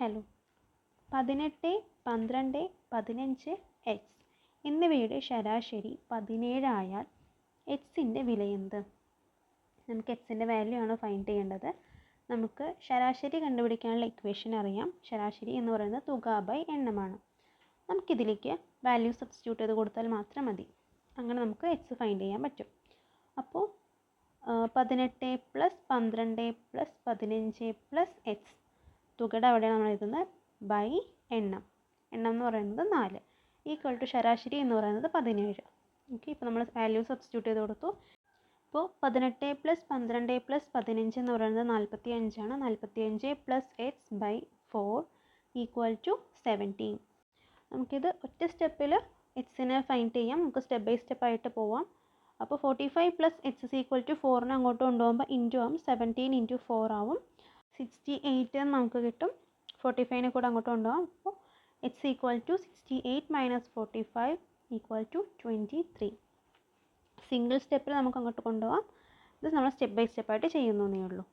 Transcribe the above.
Hello. 18, 12, 15 X എന്നിവയുടെ ശരാശരി 17 ആയാൽ എക്സിൻ്റെ വിലയെന്ത്? നമുക്ക് എക്സിൻ്റെ വാല്യൂ ആണ് ഫൈൻഡ് ചെയ്യേണ്ടത്. നമുക്ക് ശരാശരി കണ്ടുപിടിക്കാനുള്ള ഇക്വേഷൻ അറിയാം. ശരാശരി എന്ന് പറയുന്നത് തുക ബൈ എണ്ണമാണ്. നമുക്കിതിലേക്ക് വാല്യൂ സബ്സ്റ്റിറ്റ്യൂട്ട് ചെയ്ത് കൊടുത്താൽ മാത്രം മതി. അങ്ങനെ നമുക്ക് എക്സ് ഫൈൻഡ് ചെയ്യാൻ പറ്റും. അപ്പോൾ 18 + 12 + 15 + എക്സ് തുകയുടെ അവിടെയാണ് നമ്മൾ എഴുതുന്നത് ബൈ എണ്ണം. എണ്ണം എന്ന് പറയുന്നത് 4 ഈക്വൽ ടു ശരാശരി എന്ന് പറയുന്നത് 17. ഓക്കെ, ഇപ്പോൾ നമ്മൾ വാല്യൂ സബ്സ്റ്റിറ്റ്യൂട്ട് ചെയ്ത് കൊടുത്തു. ഇപ്പോൾ 18 + 12 + 15 എന്ന് പറയുന്നത് 45 ആണ്. 45 + എക്സ് ബൈ 4 ഈക്വൽ ടു 17. നമുക്കിത് ഒറ്റ സ്റ്റെപ്പിൽ എക്സിനെ ഫൈൻഡ് ചെയ്യാം. നമുക്ക് സ്റ്റെപ്പ് ബൈ സ്റ്റെപ്പ് ആയിട്ട് പോവാം. അപ്പോൾ 45 + എക്സ് ഈക്വൽ ടു 4 അങ്ങോട്ട് കൊണ്ടുപോകുമ്പോൾ ഇൻറ്റു ആവും. 17 × 4 ആവും. 68 എന്ന് നമുക്ക് കിട്ടും. 45നെ കൂടെ അങ്ങോട്ട് കൊണ്ടുപോകാം. അപ്പോൾ X equal to 68 - 45 equal to 23. Single സ്റ്റെപ്പിൽ നമുക്ക് അങ്ങോട്ട് കൊണ്ടുപോകാം. ഇത് നമ്മൾ സ്റ്റെപ്പ് ബൈ സ്റ്റെപ്പായിട്ട് ചെയ്യുന്നതേ ഉള്ളൂ.